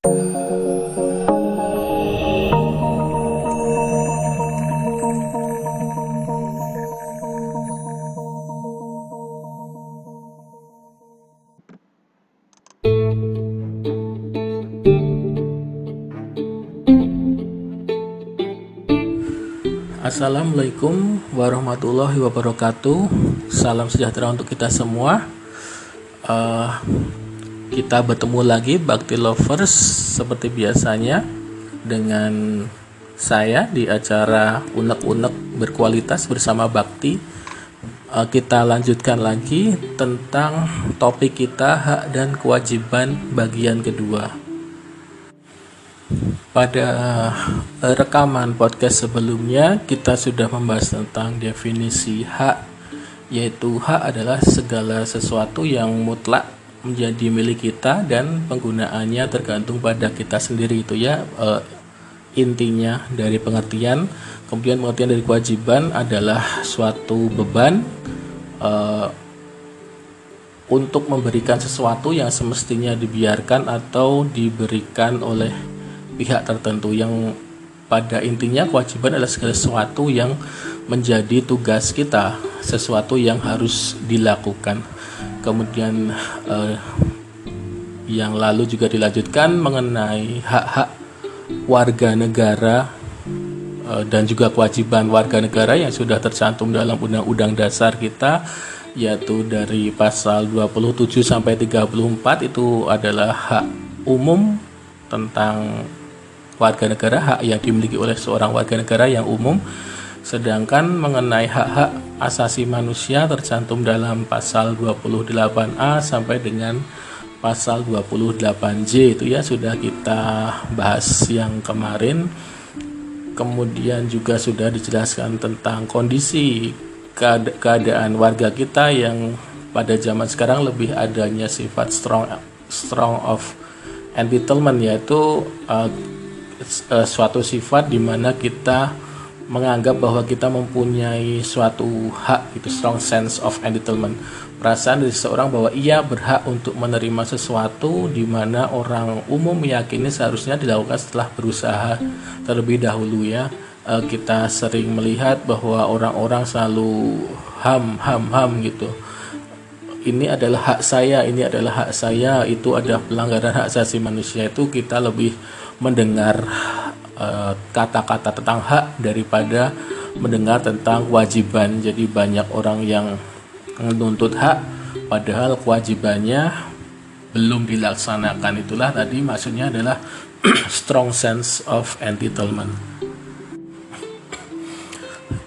Assalamualaikum warahmatullahi wabarakatuh. Salam sejahtera untuk kita semua. Kita bertemu lagi Bakti Lovers seperti biasanya dengan saya di acara unek-unek berkualitas bersama Bakti. Kita lanjutkan lagi tentang topik kita, hak dan kewajiban bagian kedua. Pada rekaman podcast sebelumnya kita sudah membahas tentang definisi hak, yaitu hak adalah segala sesuatu yang mutlak menjadi milik kita dan penggunaannya tergantung pada kita sendiri, itu ya intinya dari pengertian. Kemudian pengertian dari kewajiban adalah suatu beban untuk memberikan sesuatu yang semestinya dibiarkan atau diberikan oleh pihak tertentu. Yang pada intinya kewajiban adalah segala sesuatu yang menjadi tugas kita, sesuatu yang harus dilakukan. Kemudian yang lalu juga dilanjutkan mengenai hak-hak warga negara dan juga kewajiban warga negara yang sudah tercantum dalam Undang-Undang Dasar kita, yaitu dari pasal 27 sampai 34 itu adalah hak umum tentang warga negara, hak yang dimiliki oleh seorang warga negara yang umum. Sedangkan mengenai hak-hak asasi manusia tercantum dalam pasal 28A sampai dengan pasal 28J, itu ya sudah kita bahas yang kemarin. Kemudian juga sudah dijelaskan tentang kondisi keadaan warga kita yang pada zaman sekarang lebih adanya sifat strong of entitlement, yaitu suatu sifat di mana kita menganggap bahwa kita mempunyai suatu hak, itu strong sense of entitlement, perasaan dari seseorang bahwa ia berhak untuk menerima sesuatu di mana orang umum meyakini seharusnya dilakukan setelah berusaha terlebih dahulu ya. Kita sering melihat bahwa orang-orang selalu ham gitu. Ini adalah hak saya, ini adalah hak saya, itu ada pelanggaran hak asasi manusia. Itu kita lebih mendengar kata-kata tentang hak daripada mendengar tentang kewajiban. Jadi banyak orang yang menuntut hak padahal kewajibannya belum dilaksanakan. Itulah tadi maksudnya adalah strong sense of entitlement.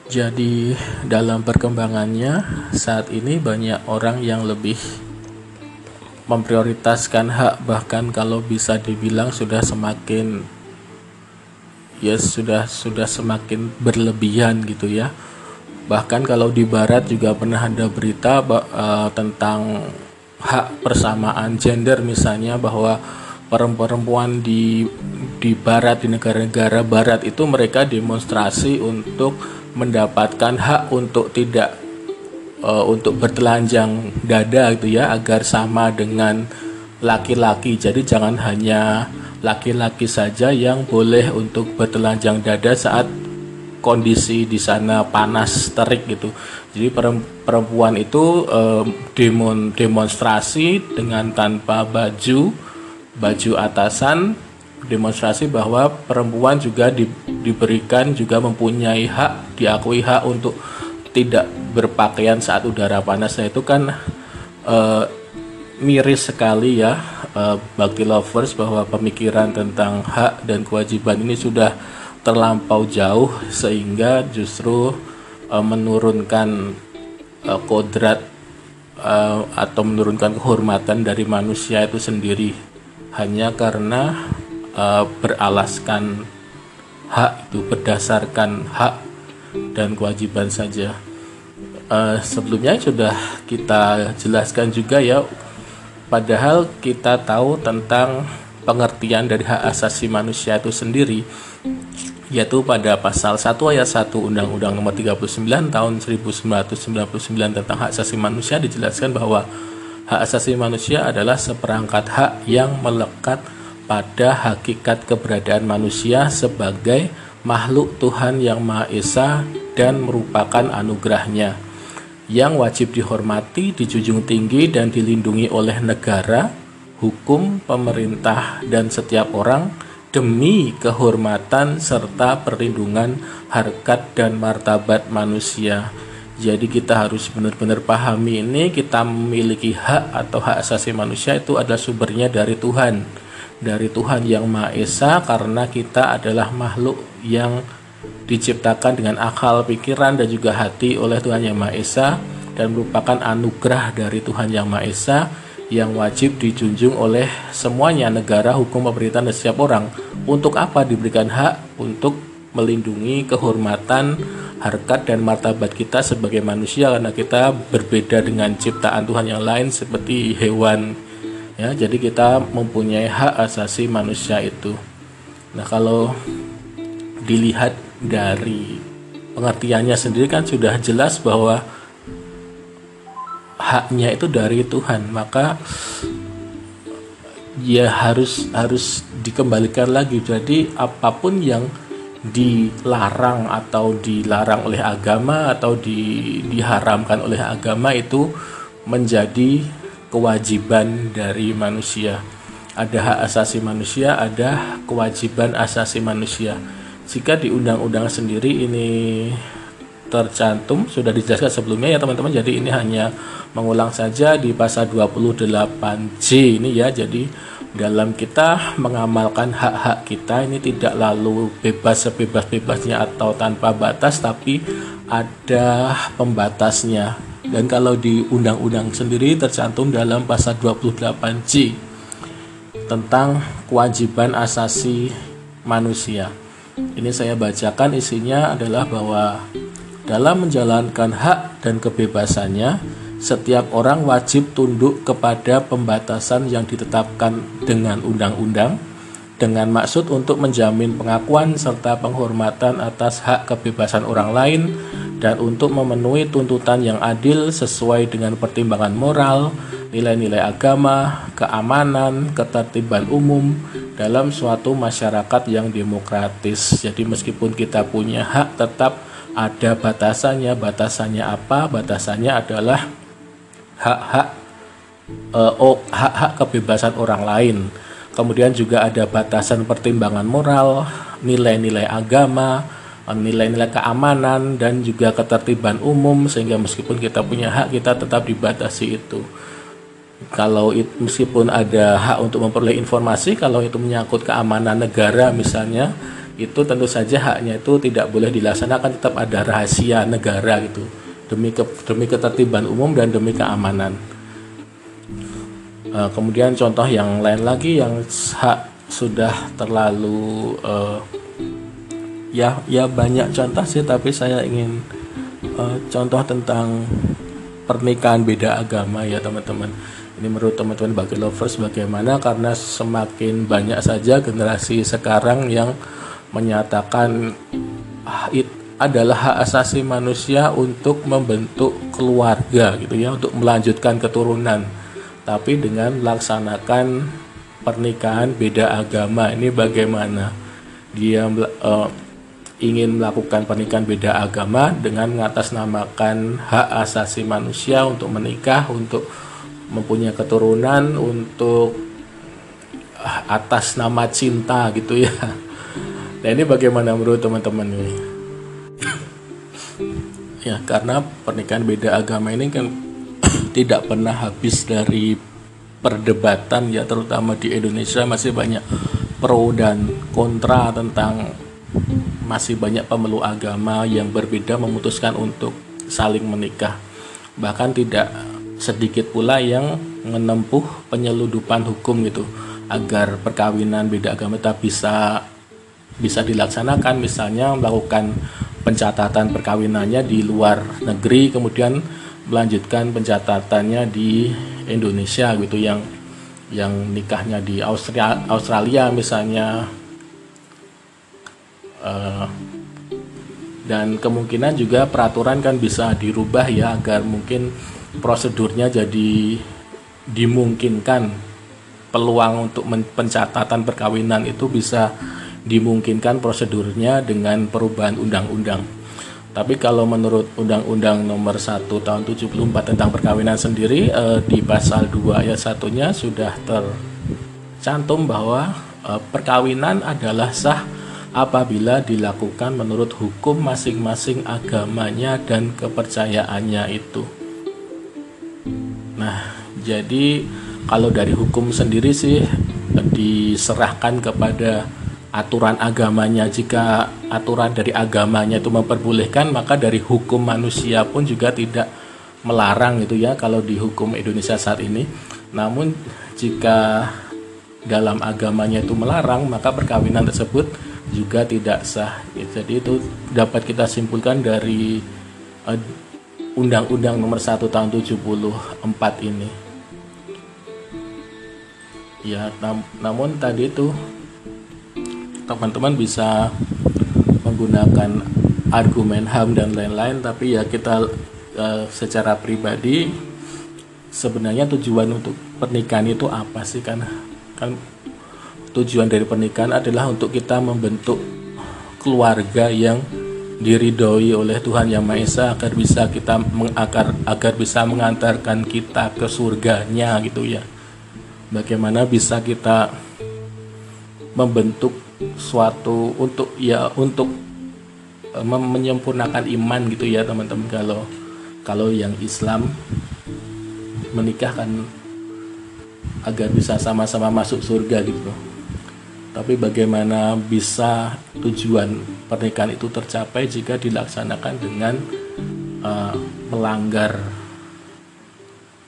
Jadi dalam perkembangannya saat ini banyak orang yang lebih memprioritaskan hak, bahkan kalau bisa dibilang sudah semakin sudah semakin berlebihan gitu ya. Bahkan kalau di barat juga pernah ada berita tentang hak persamaan gender, misalnya bahwa perempuan di barat, di negara-negara barat itu mereka demonstrasi untuk mendapatkan hak untuk tidak untuk bertelanjang dada gitu ya, agar sama dengan laki-laki. Jadi jangan hanya laki-laki saja yang boleh untuk bertelanjang dada saat kondisi di sana panas terik gitu. Jadi perempuan itu demonstrasi dengan tanpa baju atasan, demonstrasi bahwa perempuan juga diberikan, juga mempunyai hak, diakui hak untuk tidak berpakaian saat udara panas. Nah itu kan miris sekali ya, Bakti Lovers, bahwa pemikiran tentang hak dan kewajiban ini sudah terlampau jauh sehingga justru menurunkan kodrat atau menurunkan kehormatan dari manusia itu sendiri hanya karena beralaskan hak, itu berdasarkan hak dan kewajiban saja. Sebelumnya sudah kita jelaskan juga ya, padahal kita tahu tentang pengertian dari hak asasi manusia itu sendiri, yaitu pada pasal 1 ayat 1 Undang-Undang Nomor 39 tahun 1999 tentang hak asasi manusia dijelaskan bahwa hak asasi manusia adalah seperangkat hak yang melekat pada hakikat keberadaan manusia sebagai makhluk Tuhan yang Maha Esa dan merupakan anugerahnya yang wajib dihormati, dijunjung tinggi dan dilindungi oleh negara, hukum, pemerintah, dan setiap orang demi kehormatan serta perlindungan harkat dan martabat manusia. Jadi kita harus benar-benar pahami ini, kita memiliki hak atau hak asasi manusia itu adalah sumbernya dari Tuhan yang Maha Esa, karena kita adalah makhluk yang diciptakan dengan akal, pikiran, dan juga hati oleh Tuhan yang Maha Esa dan merupakan anugerah dari Tuhan yang Maha Esa yang wajib dijunjung oleh semuanya, negara, hukum, pemerintahan, dan setiap orang. Untuk apa diberikan hak? Untuk melindungi kehormatan, harkat, dan martabat kita sebagai manusia, karena kita berbeda dengan ciptaan Tuhan yang lain seperti hewan. Ya, jadi kita mempunyai hak asasi manusia itu. Nah, kalau dilihat dari pengertiannya sendiri kan sudah jelas bahwa haknya itu dari Tuhan, maka ya harus dikembalikan lagi. Jadi apapun yang dilarang oleh agama atau diharamkan oleh agama itu menjadi kewajiban dari manusia. Ada hak asasi manusia, ada kewajiban asasi manusia. Jika di undang-undang sendiri ini tercantum, sudah dijelaskan sebelumnya ya teman-teman, jadi ini hanya mengulang saja di pasal 28J ini ya. Jadi dalam kita mengamalkan hak-hak kita ini tidak lalu bebas sebebas-bebasnya atau tanpa batas, tapi ada pembatasnya. Dan kalau di undang-undang sendiri tercantum dalam pasal 28J tentang kewajiban asasi manusia. Ini saya bacakan, isinya adalah bahwa dalam menjalankan hak dan kebebasannya, setiap orang wajib tunduk kepada pembatasan yang ditetapkan dengan undang-undang dengan maksud untuk menjamin pengakuan serta penghormatan atas hak kebebasan orang lain dan untuk memenuhi tuntutan yang adil sesuai dengan pertimbangan moral, nilai-nilai agama, keamanan, ketertiban umum dalam suatu masyarakat yang demokratis. Jadi meskipun kita punya hak, tetap ada batasannya. Batasannya apa? Batasannya adalah hak-hak kebebasan orang lain. Kemudian juga ada batasan pertimbangan moral, nilai-nilai agama, nilai-nilai keamanan, dan juga ketertiban umum, sehingga meskipun kita punya hak, kita tetap dibatasi itu. Kalau meskipun ada hak untuk memperoleh informasi, kalau itu menyangkut keamanan negara misalnya, itu tentu saja haknya itu tidak boleh dilaksanakan, tetap ada rahasia negara gitu, demi ketertiban umum dan demi keamanan. Kemudian contoh yang lain lagi yang hak sudah terlalu ya banyak contoh sih, tapi saya ingin contoh tentang pernikahan beda agama ya teman-teman. Ini menurut teman-teman Bagi Lovers bagaimana? Karena semakin banyak saja generasi sekarang yang menyatakan adalah hak asasi manusia untuk membentuk keluarga gitu ya, untuk melanjutkan keturunan. Tapi dengan melaksanakan pernikahan beda agama, ini bagaimana? Dia ingin melakukan pernikahan beda agama dengan mengatasnamakan hak asasi manusia untuk menikah, untuk mempunyai keturunan, untuk atas nama cinta gitu ya. Nah ini bagaimana menurut teman-teman ini? Ya karena pernikahan beda agama ini kan tidak pernah habis dari perdebatan ya, terutama di Indonesia masih banyak pro dan kontra tentang masih banyak pemeluk agama yang berbeda memutuskan untuk saling menikah. Bahkan tidak sedikit pula yang menempuh penyeludupan hukum gitu agar perkawinan beda agama tetap bisa dilaksanakan, misalnya melakukan pencatatan perkawinannya di luar negeri, kemudian melanjutkan pencatatannya di Indonesia gitu, yang nikahnya di Australia misalnya, dan kemungkinan juga peraturan kan bisa dirubah ya agar mungkin prosedurnya jadi dimungkinkan peluang untuk pencatatan perkawinan itu bisa dimungkinkan prosedurnya dengan perubahan undang-undang. Tapi kalau menurut Undang-Undang Nomor 1 Tahun 74 tentang perkawinan sendiri, di pasal 2 ayat 1-nya sudah tercantum bahwa perkawinan adalah sah apabila dilakukan menurut hukum masing-masing agamanya dan kepercayaannya itu. Nah, jadi kalau dari hukum sendiri sih diserahkan kepada aturan agamanya. Jika aturan dari agamanya itu memperbolehkan, maka dari hukum manusia pun juga tidak melarang gitu ya kalau di hukum Indonesia saat ini. Namun jika dalam agamanya itu melarang, maka perkawinan tersebut juga tidak sah. Jadi itu dapat kita simpulkan dari Undang-Undang Nomor 1 Tahun 74 ini. Ya, namun tadi itu teman-teman bisa menggunakan argumen HAM dan lain-lain, tapi ya kita secara pribadi sebenarnya tujuan untuk pernikahan itu apa sih? Kan tujuan dari pernikahan adalah untuk kita membentuk keluarga yang diridhoi oleh Tuhan Yang Maha Esa agar bisa mengantarkan kita ke surganya gitu ya. Bagaimana bisa kita membentuk suatu untuk menyempurnakan iman gitu ya teman-teman. Kalau yang Islam menikah kan agar bisa sama-sama masuk surga gitu. Tapi bagaimana bisa tujuan pernikahan itu tercapai jika dilaksanakan dengan melanggar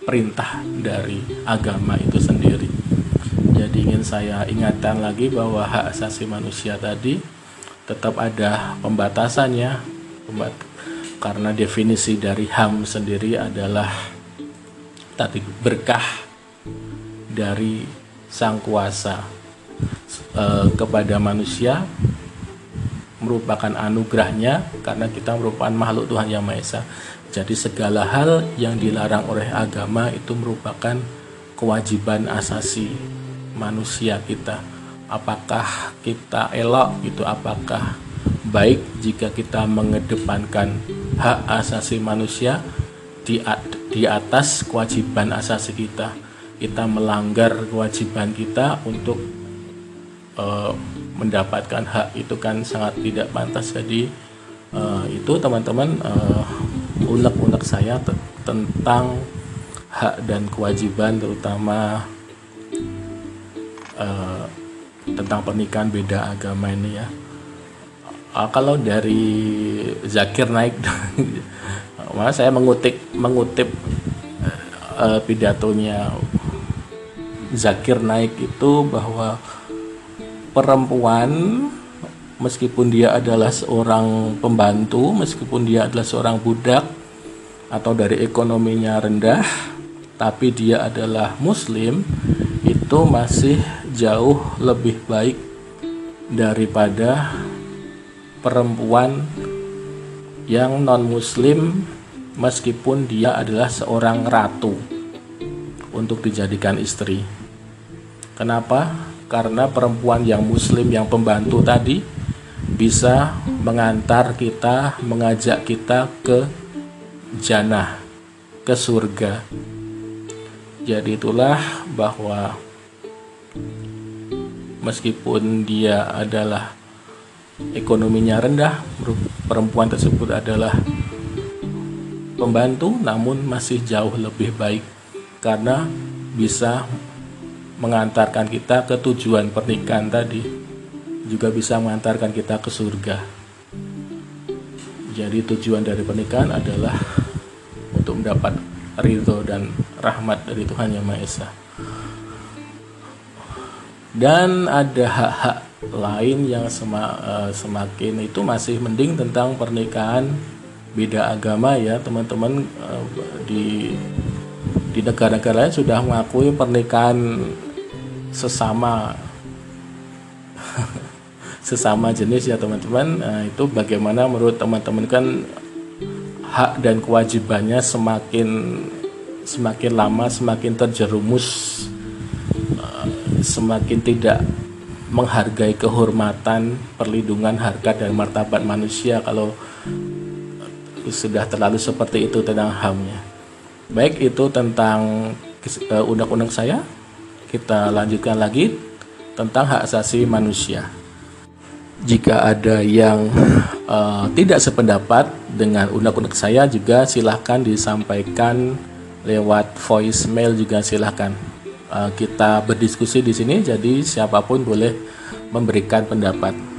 perintah dari agama itu sendiri. Jadi ingin saya ingatkan lagi bahwa hak asasi manusia tadi tetap ada pembatasannya, karena definisi dari HAM sendiri adalah tadi berkah dari Sang Kuasa kepada manusia, merupakan anugerahnya karena kita merupakan makhluk Tuhan Yang Maha Esa. Jadi segala hal yang dilarang oleh agama itu merupakan kewajiban asasi manusia kita. Apakah kita elok itu, apakah baik jika kita mengedepankan hak asasi manusia di atas kewajiban asasi kita. Kita melanggar kewajiban kita untuk mendapatkan hak itu kan sangat tidak pantas. Jadi itu teman-teman unek-unek saya tentang hak dan kewajiban, terutama tentang pernikahan beda agama ini ya. Kalau dari Zakir Naik saya mengutip pidatonya Zakir Naik itu bahwa perempuan meskipun dia adalah seorang pembantu, meskipun dia adalah seorang budak atau dari ekonominya rendah, tapi dia adalah muslim, itu masih jauh lebih baik daripada perempuan yang non muslim meskipun dia adalah seorang ratu untuk dijadikan istri. Kenapa? Karena perempuan yang muslim, yang pembantu tadi bisa mengantar kita, mengajak kita ke jannah, ke surga. Jadi itulah bahwa meskipun dia adalah ekonominya rendah, perempuan tersebut adalah pembantu, namun masih jauh lebih baik karena bisa mengantarkan kita ke tujuan pernikahan tadi, juga bisa mengantarkan kita ke surga. Jadi tujuan dari pernikahan adalah untuk mendapat ridho dan rahmat dari Tuhan Yang Maha Esa. Dan ada hak-hak lain yang semakin itu masih mending tentang pernikahan beda agama ya teman-teman. Di negara-negara lain sudah mengakui pernikahan sesama jenis ya teman-teman. Itu bagaimana menurut teman-teman? Kan hak dan kewajibannya semakin lama semakin terjerumus semakin tidak menghargai kehormatan, perlindungan harkat dan martabat manusia kalau sudah terlalu seperti itu tentang HAM-nya. Baik, itu tentang undang-undang saya. Kita lanjutkan lagi tentang hak asasi manusia. Jika ada yang tidak sependapat dengan undang-undang saya, juga silahkan disampaikan lewat voicemail, juga silahkan. Kita berdiskusi di sini, jadi siapapun boleh memberikan pendapat.